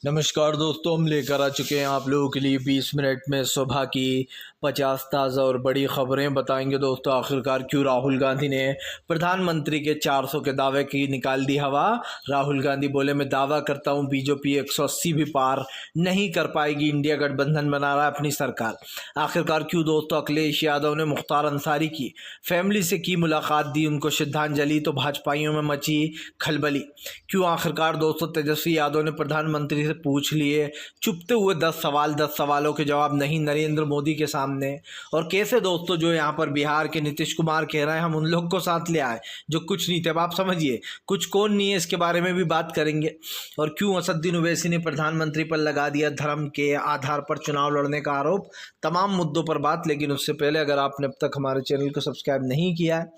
नमस्कार दोस्तों, हम लेकर आ चुके हैं आप लोगों के लिए 20 मिनट में सुबह की 50 ताज़ा और बड़ी खबरें बताएंगे। दोस्तों, आखिरकार क्यों राहुल गांधी ने प्रधानमंत्री के 400 के दावे की निकाल दी हवा। राहुल गांधी बोले, मैं दावा करता हूं बीजेपी 180 भी पार नहीं कर पाएगी। इंडिया गठबंधन बना रहा है अपनी सरकार। आखिरकार क्यों दोस्तों, अखिलेश यादव ने मुख्तार अंसारी की फैमिली से की मुलाकात, दी उनको श्रद्धांजलि, तो भाजपाइयों में मची खलबली। क्यों आखिरकार दोस्तों, तेजस्वी यादव ने प्रधानमंत्री से पूछ लिए चुपते हुए 10 सवाल, 10 सवालों के जवाब नहीं नरेंद्र मोदी के सामने। और कैसे दोस्तों, जो यहाँ पर बिहार के नीतीश कुमार कह रहे हैं हम उन लोग को साथ ले आए जो कुछ नहीं थे। अब आप समझिए कुछ कौन नहीं है, इसके बारे में भी बात करेंगे। और क्यों असदुद्दीन ओवैसी ने प्रधानमंत्री पर लगा दिया धर्म के आधार पर चुनाव लड़ने का आरोप। तमाम मुद्दों पर बात, लेकिन उससे पहले अगर आपने अब तक हमारे चैनल को सब्सक्राइब नहीं किया है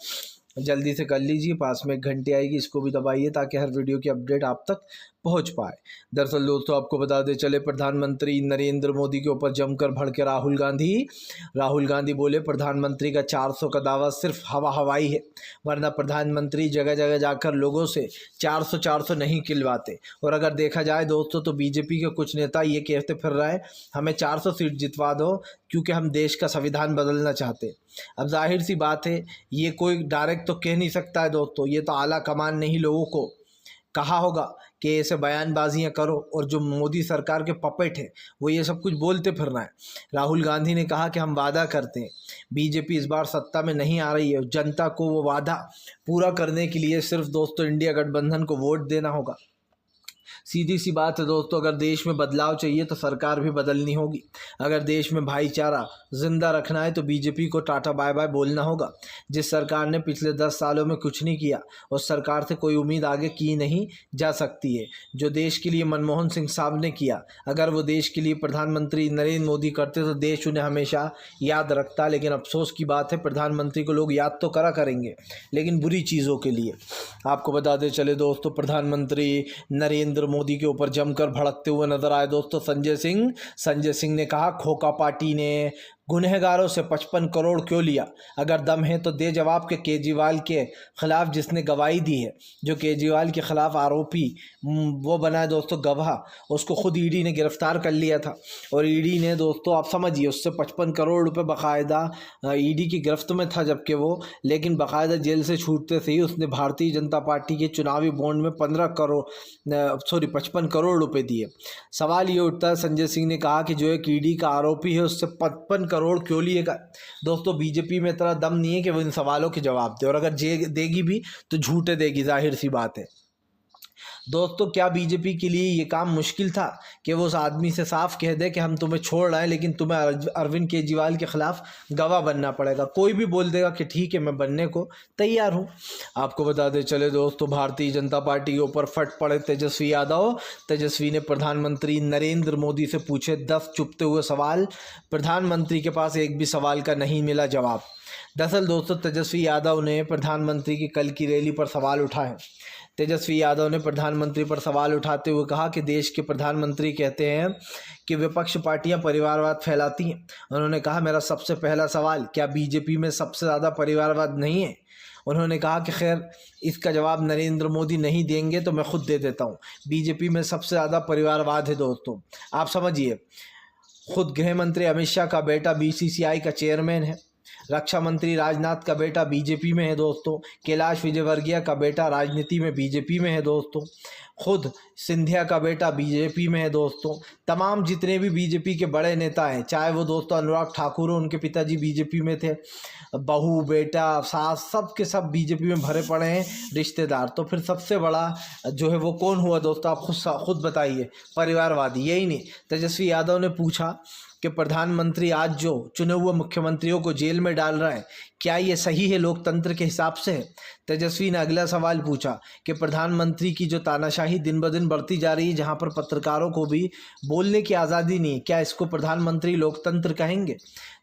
जल्दी से कर लीजिए। पास में एक घंटी आएगी, इसको भी दबाइए ताकि हर वीडियो की अपडेट आप तक पहुंच पाए। दरअसल दोस्तों, आपको बता दें चले, प्रधानमंत्री नरेंद्र मोदी के ऊपर जमकर भड़के राहुल गांधी बोले, प्रधानमंत्री का 400 का दावा सिर्फ हवाई है, वरना प्रधानमंत्री जगह जगह जाकर लोगों से 400 नहीं खिलवाते। और अगर देखा जाए दोस्तों, तो बीजेपी के कुछ नेता ये कहते फिर रहे हैं हमें 400 सीट जितवा दो क्योंकि हम देश का संविधान बदलना चाहते। अब जाहिर सी बात है, ये कोई डायरेक्ट तो कह नहीं सकता है दोस्तों, ये तो आला कमान ने ही लोगों को कहा होगा कि ऐसे बयानबाजियां करो, और जो मोदी सरकार के पपेट है वो ये सब कुछ बोलते फिर रहा है। राहुल गांधी ने कहा कि हम वादा करते हैं बीजेपी इस बार सत्ता में नहीं आ रही है, जनता को वो वादा पूरा करने के लिए सिर्फ दोस्तों इंडिया गठबंधन को वोट देना होगा। सीधी सी बात है दोस्तों, अगर देश में बदलाव चाहिए तो सरकार भी बदलनी होगी। अगर देश में भाईचारा जिंदा रखना है तो बीजेपी को टाटा बाय बाय बोलना होगा। जिस सरकार ने पिछले 10 सालों में कुछ नहीं किया, उस सरकार से कोई उम्मीद आगे की नहीं जा सकती है। जो देश के लिए मनमोहन सिंह साहब ने किया, अगर वो देश के लिए प्रधानमंत्री नरेंद्र मोदी करते तो देश उन्हें हमेशा याद रखता। लेकिन अफसोस की बात है, प्रधानमंत्री को लोग याद तो करेंगे लेकिन बुरी चीज़ों के लिए। आपको बता दें चले दोस्तों, प्रधानमंत्री नरेंद्र मोदी के ऊपर जमकर भड़कते हुए नजर आए दोस्तों संजय सिंह ने कहा, खोखा पार्टी ने गुनहगारों से 55 करोड़ क्यों लिया। अगर दम है तो दे जवाब के केजरीवाल के खिलाफ जिसने गवाही दी है, जो केजरीवाल के खिलाफ आरोपी वो बना है दोस्तों गवाह, उसको खुद ईडी ने गिरफ्तार कर लिया था। और ईडी ने दोस्तों आप समझिए उससे 55 करोड़ रुपए बाकायदा ईडी की गिरफ्त में था जबकि वो, लेकिन बाकायदा जेल से छूटते से ही उसने भारतीय जनता पार्टी के चुनावी बॉन्ड में 55 करोड़ रुपए दिए। सवाल ये उठता है, संजय सिंह ने कहा कि जो एक ईडी का आरोपी है उससे 55 करोड़ क्यों लिएगा। दोस्तों, बीजेपी में इतना दम नहीं है कि वो इन सवालों के जवाब दे, और अगर देगी भी तो झूठे देगी, जाहिर सी बात है। दोस्तों, क्या बीजेपी के लिए ये काम मुश्किल था कि वो उस आदमी से साफ कह दे कि हम तुम्हें छोड़ रहे हैं लेकिन तुम्हें अरविंद केजरीवाल के खिलाफ गवाह बनना पड़ेगा। कोई भी बोल देगा कि ठीक है मैं बनने को तैयार हूँ। आपको बता दें चले दोस्तों, भारतीय जनता पार्टी के ऊपर फट पड़े तेजस्वी यादव। तेजस्वी ने प्रधानमंत्री नरेंद्र मोदी से पूछे 10 चुपते हुए सवाल, प्रधानमंत्री के पास एक भी सवाल का नहीं मिला जवाब। दरअसल दोस्तों, तेजस्वी यादव ने प्रधानमंत्री की कल की रैली पर सवाल उठाए। तेजस्वी यादव ने प्रधानमंत्री पर सवाल उठाते हुए कहा कि देश के प्रधानमंत्री कहते हैं कि विपक्ष पार्टियां परिवारवाद फैलाती हैं। उन्होंने कहा, मेरा सबसे पहला सवाल, क्या बीजेपी में सबसे ज़्यादा परिवारवाद नहीं है। उन्होंने कहा कि खैर इसका जवाब नरेंद्र मोदी नहीं देंगे तो मैं खुद दे देता हूँ। बीजेपी में सबसे ज़्यादा परिवारवाद है दोस्तों, आप समझिए। खुद गृह मंत्री अमित शाह का बेटा बीसीसीआई का चेयरमैन है। रक्षा मंत्री राजनाथ का बेटा बीजेपी में है दोस्तों। कैलाश विजयवर्गीय का बेटा राजनीति में बीजेपी में है दोस्तों। खुद सिंधिया का बेटा बीजेपी में है दोस्तों। तमाम जितने भी बीजेपी के बड़े नेता हैं, चाहे वो दोस्तों अनुराग ठाकुर हो, उनके पिताजी बीजेपी में थे, बहू बेटा सास सब के सब बीजेपी में भरे पड़े हैं रिश्तेदार। तो फिर सबसे बड़ा जो है वो कौन हुआ दोस्तों, आप खुद बताइए, परिवारवादी। यही नहीं, तेजस्वी यादव ने पूछा कि प्रधानमंत्री आज जो चुने हुए मुख्यमंत्रियों को जेल में डाल रहा है, क्या ये सही है लोकतंत्र के हिसाब से। तेजस्वी ने अगला सवाल पूछा कि प्रधानमंत्री की जो तानाशाही दिन ब दिन बढ़ती जा रही है, जहां पर पत्रकारों को भी बोलने की आज़ादी नहीं है, क्या इसको प्रधानमंत्री लोकतंत्र कहेंगे।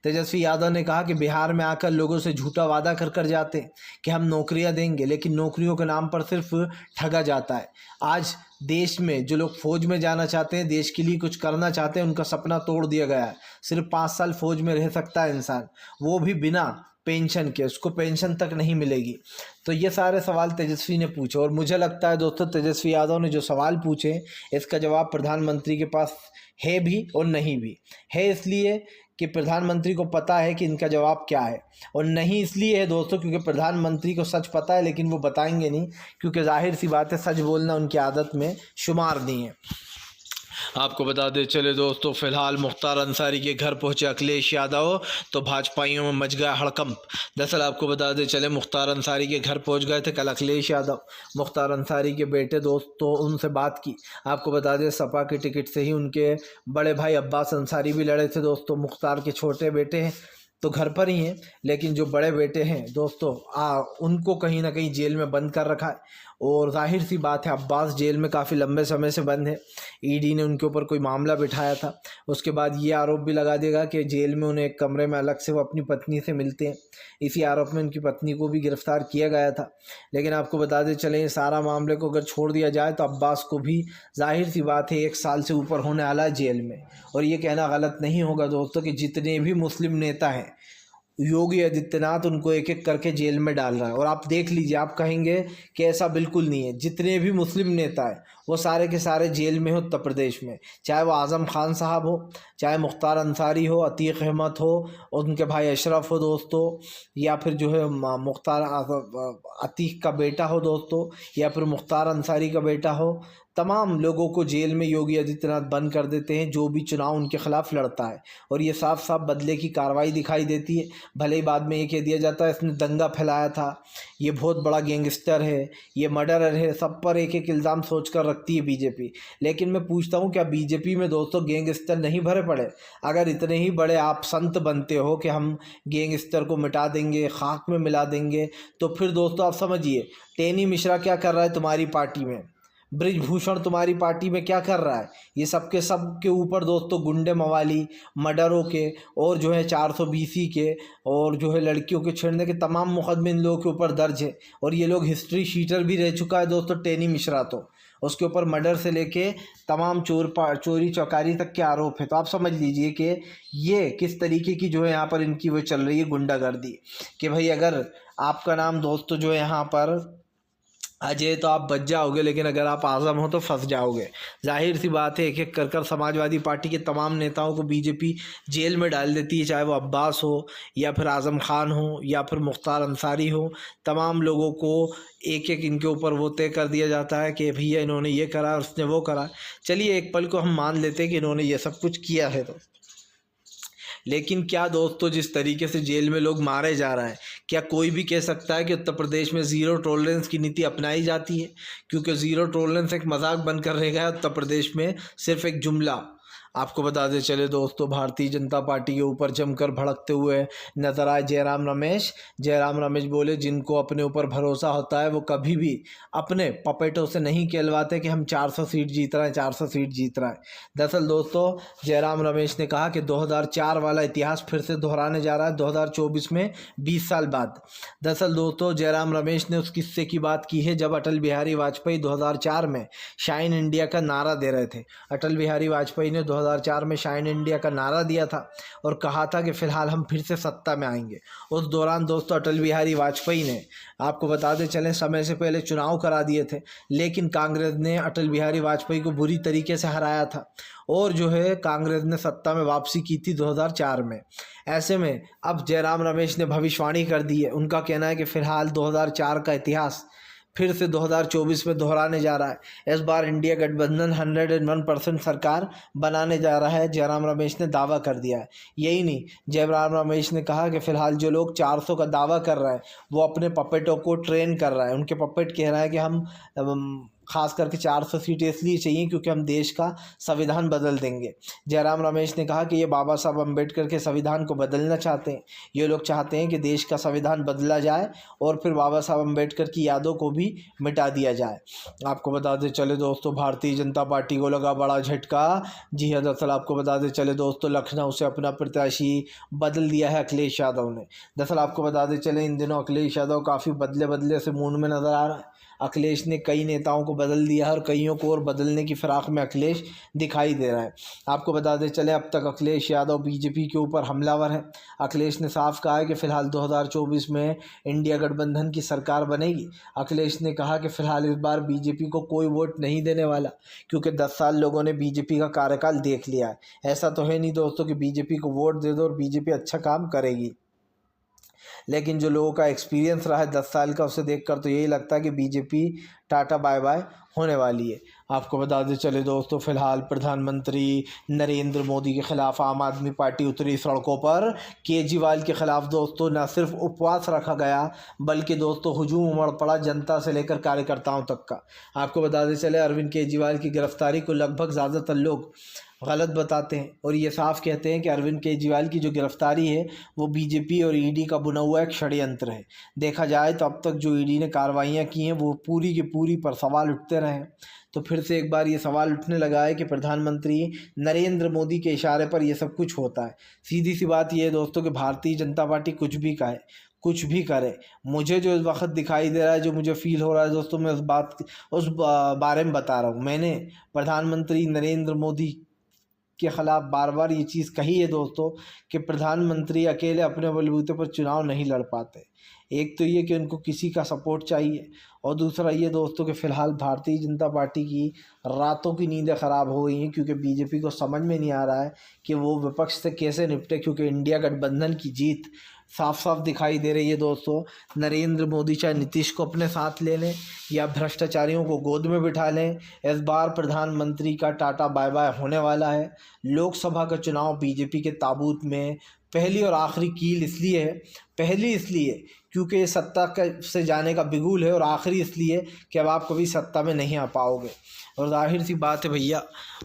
तेजस्वी यादव ने कहा कि बिहार में आकर लोगों से झूठा वादा कर जाते हैं कि हम नौकरियां देंगे, लेकिन नौकरियों के नाम पर सिर्फ ठगा जाता है। आज देश में जो लोग फौज में जाना चाहते हैं, देश के लिए कुछ करना चाहते हैं, उनका सपना तोड़ दिया गया है। सिर्फ 5 साल फौज में रह सकता है इंसान, वो भी बिना पेंशन के, उसको पेंशन तक नहीं मिलेगी। तो ये सारे सवाल तेजस्वी ने पूछे और मुझे लगता है दोस्तों तेजस्वी यादव ने जो सवाल पूछे इसका जवाब प्रधानमंत्री के पास है भी और नहीं भी है। इसलिए कि प्रधानमंत्री को पता है कि इनका जवाब क्या है, और नहीं इसलिए है दोस्तों क्योंकि प्रधानमंत्री को सच पता है लेकिन वो बताएंगे नहीं, क्योंकि जाहिर सी बात है सच बोलना उनकी आदत में शुमार नहीं है। आपको बता दें चले दोस्तों, फिलहाल मुख्तार अंसारी के घर पहुंचे अखिलेश यादव तो भाजपाइयों में मच गया हड़कंप। दरअसल आपको बता दें चले मुख्तार अंसारी के घर पहुंच गए थे कल अखिलेश यादव। मुख्तार अंसारी के बेटे दोस्तों उनसे बात की। आपको बता दें सपा के टिकट से ही उनके बड़े भाई अब्बास अंसारी भी लड़े थे दोस्तों। मुख्तार के छोटे बेटे हैं तो घर पर ही हैं, लेकिन जो बड़े बेटे हैं दोस्तों उनको कहीं ना कहीं जेल में बंद कर रखा है। और जाहिर सी बात है अब्बास जेल में काफ़ी लंबे समय से बंद है। ईडी ने उनके ऊपर कोई मामला बिठाया था, उसके बाद ये आरोप भी लगा देगा कि जेल में उन्हें एक कमरे में अलग से वो अपनी पत्नी से मिलते हैं। इसी आरोप में उनकी पत्नी को भी गिरफ्तार किया गया था। लेकिन आपको बता दें चलें सारा मामले को अगर छोड़ दिया जाए तो अब्बास को भी जाहिर सी बात है 1 साल से ऊपर होने वाला है जेल में। और ये कहना गलत नहीं होगा दोस्तों कि जितने भी मुस्लिम नेता हैं योगी आदित्यनाथ उनको एक एक करके जेल में डाल रहा है। और आप देख लीजिए, आप कहेंगे कि ऐसा बिल्कुल नहीं है। जितने भी मुस्लिम नेता हैं वो सारे के सारे जेल में हो उत्तर प्रदेश में, चाहे वो आज़म खान साहब हो, चाहे मुख्तार अंसारी हो, अतीक अहमद हो और उनके भाई अशरफ हो दोस्तों, या फिर जो है मुख्तार अतीक का बेटा हो दोस्तों, या फिर मुख्तार अंसारी का बेटा हो। तमाम लोगों को जेल में योगी आदित्यनाथ बंद कर देते हैं जो भी चुनाव उनके खिलाफ लड़ता है। और ये साफ साफ बदले की कार्रवाई दिखाई देती है। भले ही बाद में ये कह दिया जाता है इसने दंगा फैलाया था, ये बहुत बड़ा गैंगस्टर है, ये मर्डरर है, सब पर एक एक इल्ज़ाम सोच कर रखती है बीजेपी। लेकिन मैं पूछता हूँ क्या बीजेपी में दोस्तों गैंगस्टर नहीं भरे पड़े? अगर इतने ही बड़े आप संत बनते हो कि हम गैंगस्टर को मिटा देंगे, खाक में मिला देंगे, तो फिर दोस्तों आप समझिए टेनी मिश्रा क्या कर रहा है तुम्हारी पार्टी में, ब्रिजभूषण तुम्हारी पार्टी में क्या कर रहा है। ये सब के ऊपर दोस्तों गुंडे मवाली, मर्डरों के और जो है 420 के और जो है लड़कियों के छेड़ने के तमाम मुकदमे इन लोगों के ऊपर दर्ज है। और ये लोग हिस्ट्री शीटर भी रह चुका है दोस्तों टेनी मिश्रा, तो उसके ऊपर मर्डर से लेके तमाम चोरी चौकारी तक के आरोप है। तो आप समझ लीजिए कि ये किस तरीके की जो है यहाँ पर इनकी वो चल रही है गुंडागर्दी, कि भाई अगर आपका नाम दोस्तों जो है यहाँ पर अजय तो आप बच जाओगे, लेकिन अगर आप आज़म हो तो फंस जाओगे। जाहिर सी बात है एक एक कर समाजवादी पार्टी के तमाम नेताओं को बीजेपी जेल में डाल देती है, चाहे वो अब्बास हो या फिर आज़म खान हो या फिर मुख्तार अंसारी हो। तमाम लोगों को एक एक इनके ऊपर वो तय कर दिया जाता है कि भैया इन्होंने ये करा, उसने वो करा। चलिए एक पल को हम मान लेते हैं कि इन्होंने ये सब कुछ किया है, तो लेकिन क्या दोस्तों जिस तरीके से जेल में लोग मारे जा रहे हैं, क्या कोई भी कह सकता है कि उत्तर प्रदेश में ज़ीरो टॉलरेंस की नीति अपनाई जाती है? क्योंकि ज़ीरो टॉलरेंस एक मजाक बनकर रह गया है उत्तर प्रदेश में, सिर्फ एक जुमला। आपको बता दें चले दोस्तों भारतीय जनता पार्टी के ऊपर जमकर भड़कते हुए नजर आए जयराम रमेश। जयराम रमेश बोले जिनको अपने ऊपर भरोसा होता है वो कभी भी अपने पपेटों से नहीं कहलवाते कि हम 400 सीट जीत रहे हैं, 400 सीट जीत रहा है। दरअसल दोस्तों जयराम रमेश ने कहा कि 2004 वाला इतिहास फिर से दोहराने जा रहा है 2024 में 20 साल बाद। दरअसल दोस्तों जयराम रमेश ने उस किस्से की बात की है जब अटल बिहारी वाजपेयी 2004 में शाइन इंडिया का नारा दे रहे थे। अटल बिहारी वाजपेयी ने 2004 में शाइन इंडिया का नारा दिया था और कहा था कि फ़िलहाल हम फिर से सत्ता में आएंगे। उस दौरान दोस्तों अटल बिहारी वाजपेयी ने, आपको बताते चलें, समय से पहले चुनाव करा दिए थे, लेकिन कांग्रेस ने अटल बिहारी वाजपेयी को बुरी तरीके से हराया था और जो है कांग्रेस ने सत्ता में वापसी की थी 2004 में। ऐसे में अब जयराम रमेश ने भविष्यवाणी कर दी है। उनका कहना है कि फ़िलहाल 2004 का इतिहास फिर से 2024 में दोहराने जा रहा है। इस बार इंडिया गठबंधन 101% सरकार बनाने जा रहा है, जयराम रमेश ने दावा कर दिया है। यही नहीं, जयराम रमेश ने कहा कि फ़िलहाल जो लोग 400 का दावा कर रहे हैं वो अपने पपेटों को ट्रेन कर रहा है। उनके पपेट कह रहा है कि हम खास करके 400 सीटें इसलिए चाहिए क्योंकि हम देश का संविधान बदल देंगे। जयराम रमेश ने कहा कि ये बाबा साहब अम्बेडकर के संविधान को बदलना चाहते हैं। ये लोग चाहते हैं कि देश का संविधान बदला जाए और फिर बाबा साहब अम्बेडकर की यादों को भी मिटा दिया जाए। आपको बताते चले दोस्तों भारतीय जनता पार्टी को लगा बड़ा झटका। जी हाँ, दरअसल आपको बताते चले दोस्तों लखनऊ से अपना प्रत्याशी बदल दिया है अखिलेश यादव ने। दरअसल आपको बताते चले इन दिनों अखिलेश यादव काफ़ी बदले से मूड में नज़र आ रहा है। अखिलेश ने कई नेताओं को बदल दिया है और कईयों को और बदलने की फिराक में अखिलेश दिखाई दे रहा है। आपको बता दें चले, अब तक अखिलेश यादव बीजेपी के ऊपर हमलावर है। अखिलेश ने साफ कहा है कि फ़िलहाल 2024 में इंडिया गठबंधन की सरकार बनेगी। अखिलेश ने कहा कि फ़िलहाल इस बार बीजेपी को कोई वोट नहीं देने वाला, क्योंकि 10 साल लोगों ने बीजेपी का कार्यकाल देख लिया है। ऐसा तो है नहीं दोस्तों कि बीजेपी को वोट दे दो और बीजेपी अच्छा काम करेगी, लेकिन जो लोगों का एक्सपीरियंस रहा है 10 साल का, उसे देखकर तो यही लगता है कि बीजेपी टाटा बाय बाय होने वाली है। आपको बता दें चले दोस्तों, फिलहाल प्रधानमंत्री नरेंद्र मोदी के खिलाफ आम आदमी पार्टी उतरी सड़कों पर। केजरीवाल के खिलाफ दोस्तों न सिर्फ उपवास रखा गया, बल्कि दोस्तों हुजूम उमड़ पड़ा जनता से लेकर कार्यकर्ताओं तक का। आपको बता दें चले, अरविंद केजरीवाल की गिरफ्तारी को लगभग ज़्यादातर लोग गलत बताते हैं और ये साफ कहते हैं कि अरविंद केजरीवाल की जो गिरफ्तारी है वो बीजेपी और ईडी का बुना हुआ एक षड्यंत्र है। देखा जाए तो अब तक जो ईडी ने कार्रवाइयाँ की हैं वो पूरी की पूरी पर सवाल उठते रहे हैं। तो फिर से एक बार ये सवाल उठने लगा है कि प्रधानमंत्री नरेंद्र मोदी के इशारे पर ये सब कुछ होता है। सीधी सी बात ये है दोस्तों कि भारतीय जनता पार्टी कुछ भी कहे, कुछ भी करे, मुझे जो इस वक्त दिखाई दे रहा है, जो मुझे फील हो रहा है दोस्तों, मैं उस बारे में बता रहा हूँ। मैंने प्रधानमंत्री नरेंद्र मोदी के ख़िलाफ़ बार बार ये चीज़ कही है दोस्तों कि प्रधानमंत्री अकेले अपने बलबूते पर चुनाव नहीं लड़ पाते। एक तो ये कि उनको किसी का सपोर्ट चाहिए, और दूसरा ये दोस्तों कि फ़िलहाल भारतीय जनता पार्टी की रातों की नींदें ख़राब हो गई हैं, क्योंकि बीजेपी को समझ में नहीं आ रहा है कि वो विपक्ष से कैसे निपटे, क्योंकि इंडिया गठबंधन की जीत साफ साफ दिखाई दे रही है दोस्तों। नरेंद्र मोदी चाहे नीतीश को अपने साथ ले लें या भ्रष्टाचारियों को गोद में बिठा लें, इस बार प्रधानमंत्री का टाटा बाय बाय होने वाला है। लोकसभा का चुनाव बीजेपी के ताबूत में पहली और आखिरी कील इसलिए है, पहली इसलिए क्योंकि ये सत्ता से जाने का बिगुल है, और आखिरी इसलिए कि अब आप कभी सत्ता में नहीं आ पाओगे। और जाहिर सी बात है भैया,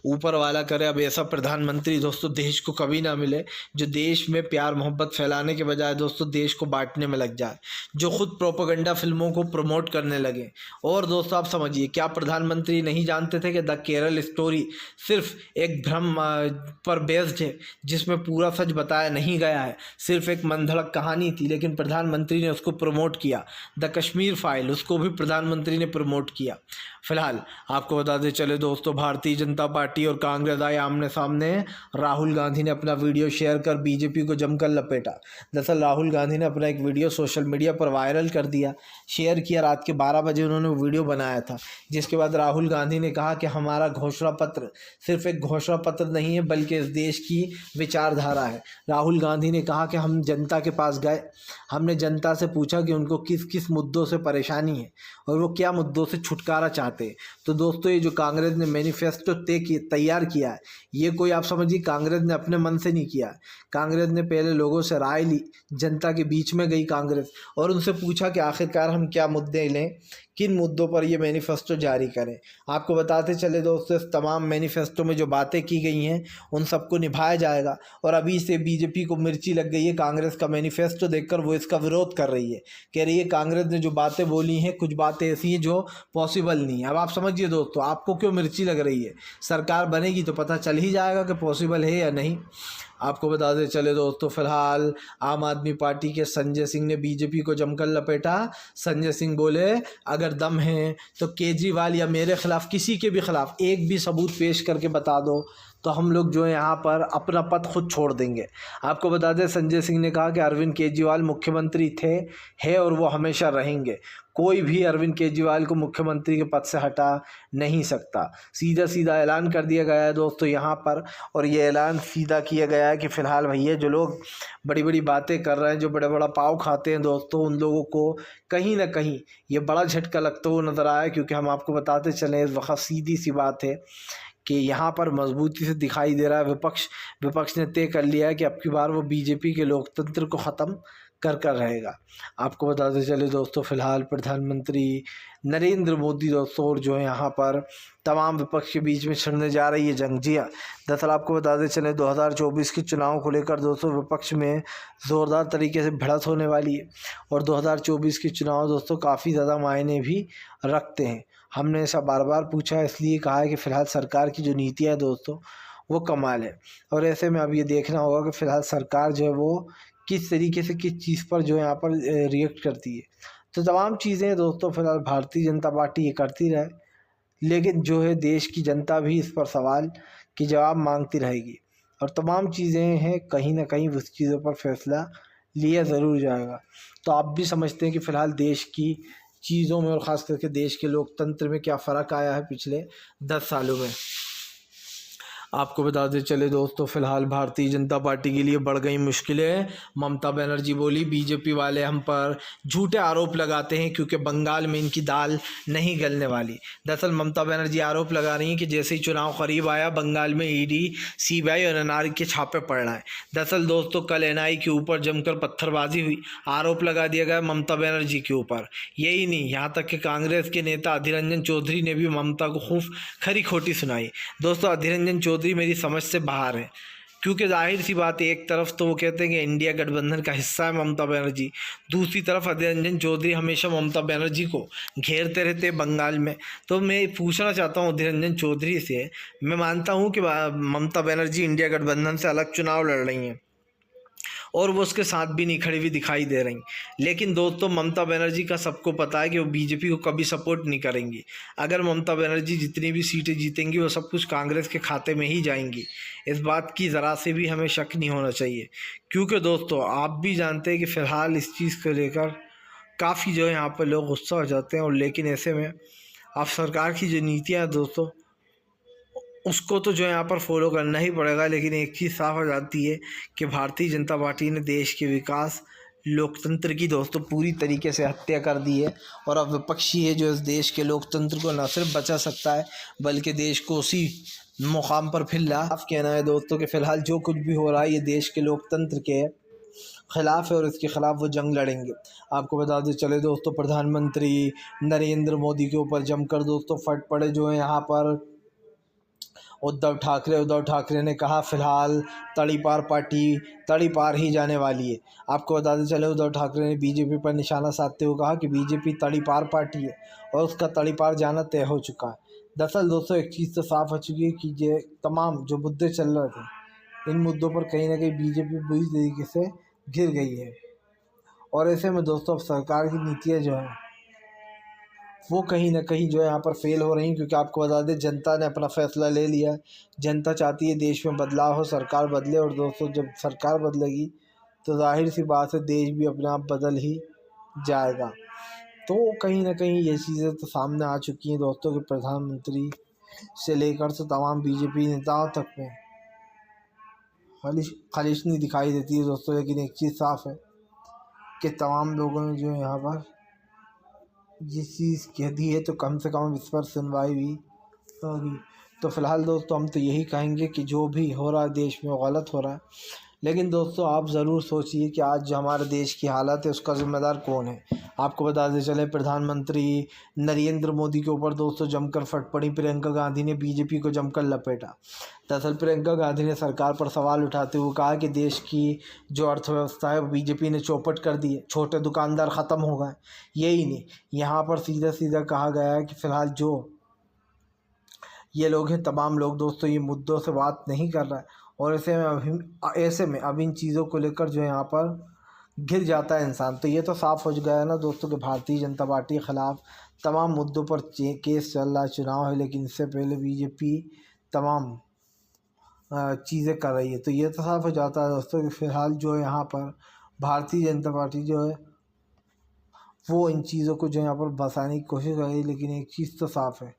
ऊपर वाला करे अब ऐसा प्रधानमंत्री दोस्तों देश को कभी ना मिले, जो देश में प्यार मोहब्बत फैलाने के बजाय दोस्तों देश को बांटने में लग जाए, जो खुद प्रोपेगेंडा फिल्मों को प्रमोट करने लगे। और दोस्तों आप समझिए, क्या प्रधानमंत्री नहीं जानते थे कि द केरल स्टोरी सिर्फ एक भ्रम पर बेस्ड है, जिसमें पूरा सच बताया नहीं गया है, सिर्फ एक मंधड़क कहानी थी, लेकिन प्रधानमंत्री ने उसको प्रमोट किया। द कश्मीर फाइल, उसको भी प्रधानमंत्री ने प्रमोट किया। फिलहाल आपको बताते चले दोस्तों, भारतीय जनता पार्टी और कांग्रेस आए आमने सामने। राहुल गांधी ने अपना वीडियो शेयर कर बीजेपी को जमकर लपेटा। दरअसल राहुल गांधी ने अपना एक वीडियो सोशल मीडिया पर वायरल कर दिया, शेयर किया। रात के 12 बजे उन्होंने वीडियो बनाया था, जिसके बाद राहुल गांधी ने कहा कि हमारा घोषणा पत्र सिर्फ एक घोषणा पत्र नहीं है, बल्कि इस देश की विचारधारा है। राहुल गांधी ने कहा कि हम जनता के पास गए, हमने जनता से पूछा कि उनको किस किस मुद्दों से परेशानी है और वो क्या मुद्दों से छुटकारा चाहते हैं। तो दोस्तों ये जो कांग्रेस ने मैनिफेस्टो तैयार किया है, ये कोई आप समझिए कांग्रेस ने अपने मन से नहीं किया है। कांग्रेस ने पहले लोगों से राय ली, जनता के बीच में गई कांग्रेस और उनसे पूछा कि आखिरकार हम क्या मुद्दे लें, किन मुद्दों पर ये मैनिफेस्टो जारी करें। आपको बताते चले दोस्तों, इस तमाम मैनिफेस्टो में जो बातें की गई हैं उन सबको निभाया जाएगा। और अभी से बीजेपी को मिर्ची लग गई है कांग्रेस का मैनिफेस्टो देखकर, वो इसका विरोध कर रही है, कह रही है कांग्रेस ने जो बातें बोली हैं कुछ बातें ऐसी हैं जो पॉसिबल नहीं है। अब आप समझिए दोस्तों, आपको क्यों मिर्ची लग रही है, सरकार बनेगी तो पता चल ही जाएगा कि पॉसिबल है या नहीं। आपको बताते चले दोस्तों, फिलहाल आम आदमी पार्टी के संजय सिंह ने बीजेपी को जमकर लपेटा। संजय सिंह बोले, अगर दम है तो केजरीवाल या मेरे खिलाफ किसी के भी खिलाफ एक भी सबूत पेश करके बता दो, तो हम लोग जो है यहाँ पर अपना पद खुद छोड़ देंगे। आपको बता दें, संजय सिंह ने कहा कि अरविंद केजरीवाल मुख्यमंत्री थे, है और वो हमेशा रहेंगे। कोई भी अरविंद केजरीवाल को मुख्यमंत्री के पद से हटा नहीं सकता। सीधा सीधा ऐलान कर दिया गया है दोस्तों यहाँ पर, और ये ऐलान सीधा किया गया है कि फ़िलहाल भैया जो लोग बड़ी बड़ी बातें कर रहे हैं, जो बड़ा बड़ा पाव खाते हैं दोस्तों, उन लोगों को कहीं ना कहीं ये बड़ा झटका लगता हुआ नज़र आया। क्योंकि हम आपको बताते चलें, इस वक्त सीधी सी बात है कि यहाँ पर मजबूती से दिखाई दे रहा है विपक्ष ने तय कर लिया है कि अब की बार वो बीजेपी के लोकतंत्र को ख़त्म कर रहेगा। आपको बताते चले दोस्तों, फिलहाल प्रधानमंत्री नरेंद्र मोदी दोस्तों और जो है यहाँ पर तमाम विपक्ष के बीच में छिड़ने जा रही है जंग। जी हाँ, दरअसल आपको बताते चले 2024 के चुनाव को लेकर दोस्तों विपक्ष में ज़ोरदार तरीके से भिड़ंत होने वाली है, और 2024 के चुनाव दोस्तों काफ़ी ज़्यादा मायने भी रखते हैं। हमने ऐसा बार बार पूछा, इसलिए कहा है कि फ़िलहाल सरकार की जो नीतियाँ है दोस्तों वो कमाल है, और ऐसे में अब ये देखना होगा कि फ़िलहाल सरकार जो है वो किस तरीके से किस चीज़ पर जो है यहाँ पर रिएक्ट करती है। तो तमाम चीज़ें दोस्तों फ़िलहाल भारतीय जनता पार्टी ये करती रहे, लेकिन जो है देश की जनता भी इस पर सवाल के जवाब मांगती रहेगी और तमाम चीज़ें हैं, कहीं ना कहीं उस चीज़ों पर फैसला लिया ज़रूर जाएगा। तो आप भी समझते हैं कि फ़िलहाल देश की चीज़ों में और ख़ास करके देश के लोकतंत्र में क्या फ़र्क आया है पिछले 10 सालों में। आपको बताते चले दोस्तों, फिलहाल भारतीय जनता पार्टी के लिए बढ़ गई मुश्किलें। ममता बनर्जी बोली बीजेपी वाले हम पर झूठे आरोप लगाते हैं क्योंकि बंगाल में इनकी दाल नहीं गलने वाली। दरअसल ममता बनर्जी आरोप लगा रही हैं कि जैसे ही चुनाव करीब आया बंगाल में ईडी, सीबीआई और एनआईए के छापे पड़ रहे हैं। दरअसल दोस्तों कल एनआईए के ऊपर जमकर पत्थरबाजी हुई, आरोप लगा दिया गया ममता बनर्जी के ऊपर। यही नहीं, यहाँ तक कि कांग्रेस के नेता अधीर रंजन चौधरी ने भी ममता को खूब खरी खोटी सुनाई। दोस्तों अधीर रंजन चौधरी मेरी समझ से बाहर है, क्योंकि जाहिर सी बात है, एक तरफ तो वो कहते हैं कि इंडिया गठबंधन का हिस्सा है ममता बनर्जी, दूसरी तरफ अधीर रंजन चौधरी हमेशा ममता बनर्जी को घेरते रहते हैं बंगाल में। तो मैं पूछना चाहता हूँ अधीर रंजन चौधरी से, मैं मानता हूँ कि ममता बनर्जी इंडिया गठबंधन से अलग चुनाव लड़ रही हैं और वो उसके साथ भी नहीं खड़ी हुई दिखाई दे रही, लेकिन दोस्तों ममता बनर्जी का सबको पता है कि वो बीजेपी को कभी सपोर्ट नहीं करेंगी। अगर ममता बनर्जी जितनी भी सीटें जीतेंगी वो सब कुछ कांग्रेस के खाते में ही जाएंगी, इस बात की ज़रा से भी हमें शक नहीं होना चाहिए। क्योंकि दोस्तों आप भी जानते हैं कि फ़िलहाल इस चीज़ को लेकर काफ़ी जो है यहाँ पर लोग गुस्सा हो जाते हैं, और लेकिन ऐसे में अब सरकार की जो नीतियाँ हैं दोस्तों उसको तो जो यहाँ पर फॉलो करना ही पड़ेगा। लेकिन एक चीज़ साफ हो जाती है कि भारतीय जनता पार्टी ने देश के विकास, लोकतंत्र की दोस्तों पूरी तरीके से हत्या कर दी है, और अब विपक्षी है जो इस देश के लोकतंत्र को न सिर्फ बचा सकता है बल्कि देश को उसी मुकाम पर फिर ला। साफ कहना है दोस्तों कि फ़िलहाल जो कुछ भी हो रहा है ये देश के लोकतंत्र के खिलाफ है और इसके खिलाफ वो जंग लड़ेंगे। आपको बता दें चले दोस्तों, प्रधानमंत्री नरेंद्र मोदी के ऊपर जमकर दोस्तों फट पड़े जो है यहाँ पर उद्धव ठाकरे ने कहा फ़िलहाल तड़ीपार पार्टी तड़ीपार ही जाने वाली है। आपको बताते चले उद्धव ठाकरे ने बीजेपी पर निशाना साधते हुए कहा कि बीजेपी तड़ीपार पार्टी है और उसका तड़ीपार जाना तय हो चुका है। दरअसल दोस्तों एक चीज़ तो साफ हो चुकी है कि ये तमाम जो मुद्दे चल रहे थे इन मुद्दों पर कहीं ना कहीं बीजेपी बुरी तरीके से घिर गई है, और ऐसे में दोस्तों अब सरकार की नीतियाँ जो हैं वो कहीं ना कहीं जो है यहाँ पर फेल हो रही हैं। क्योंकि आपको बता दें जनता ने अपना फैसला ले लिया है, जनता चाहती है देश में बदलाव हो, सरकार बदले, और दोस्तों जब सरकार बदलेगी तो जाहिर सी बात है देश भी अपने आप बदल ही जाएगा। तो कहीं ना कहीं ये चीज़ें तो सामने आ चुकी हैं दोस्तों कि प्रधानमंत्री से लेकर तो तमाम बीजेपी नेताओं तक में खालिश नहीं दिखाई देती है दोस्तों। लेकिन एक चीज़ साफ है कि तमाम लोगों ने जो यहाँ पर जिस चीज़ कह दी है तो कम से कम इस पर सुनवाई भी होगी। तो फ़िलहाल दोस्तों हम तो यही कहेंगे कि जो भी हो रहा है देश में वो गलत हो रहा है, लेकिन दोस्तों आप ज़रूर सोचिए कि आज जो हमारे देश की हालत है उसका ज़िम्मेदार कौन है। आपको बताते चले प्रधानमंत्री नरेंद्र मोदी के ऊपर दोस्तों जमकर फट पड़ी प्रियंका गांधी ने बीजेपी को जमकर लपेटा। दरअसल प्रियंका गांधी ने सरकार पर सवाल उठाते हुए कहा कि देश की जो अर्थव्यवस्था है वो बीजेपी ने चौपट कर दी है, छोटे दुकानदार ख़त्म हो गए। यही नहीं, यहाँ पर सीधा सीधा कहा गया है कि फ़िलहाल जो ये लोग हैं तमाम लोग दोस्तों ये मुद्दों से बात नहीं कर रहा है, और ऐसे में अब इन चीज़ों को लेकर जो है यहाँ पर घिर जाता है इंसान। तो ये तो साफ़ हो गया है ना दोस्तों कि भारतीय जनता पार्टी के ख़िलाफ़ तमाम मुद्दों पर केस चल रहा है, चुनाव है, लेकिन इससे पहले बीजेपी तमाम चीज़ें कर रही है। तो ये तो साफ़ हो जाता है दोस्तों कि फ़िलहाल जो है यहाँ पर भारतीय जनता पार्टी जो है वो इन चीज़ों को जो यहाँ पर बसाने की कोशिश कर रही है। लेकिन एक चीज़ तो साफ़ है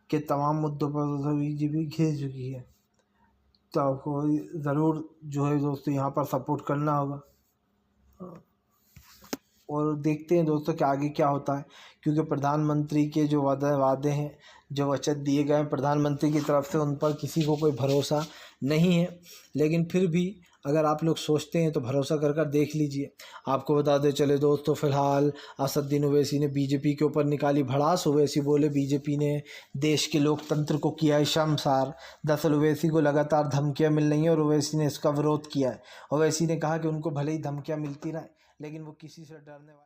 कि तमाम मुद्दों पर दोस्तों बीजेपी घिर चुकी है। तो आपको ज़रूर जो है दोस्तों यहाँ पर सपोर्ट करना होगा, और देखते हैं दोस्तों कि आगे क्या होता है। क्योंकि प्रधानमंत्री के जो वादे हैं, जो वचन दिए गए हैं प्रधानमंत्री की तरफ से, उन पर किसी को कोई भरोसा नहीं है। लेकिन फिर भी अगर आप लोग सोचते हैं तो भरोसा कर कर देख लीजिए। आपको बताते चले दोस्तों फ़िलहाल असदुद्दीन ओवैसी ने बीजेपी के ऊपर निकाली भड़ास। ओवैसी बोले बीजेपी ने देश के लोकतंत्र को किया है शर्मसार। दरअसल ओवैसी को लगातार धमकियां मिल रही हैं और ओवैसी ने इसका विरोध किया है। ओवैसी ने कहा कि उनको भले ही धमकियां मिलती रहें लेकिन वो किसी से डरने वाले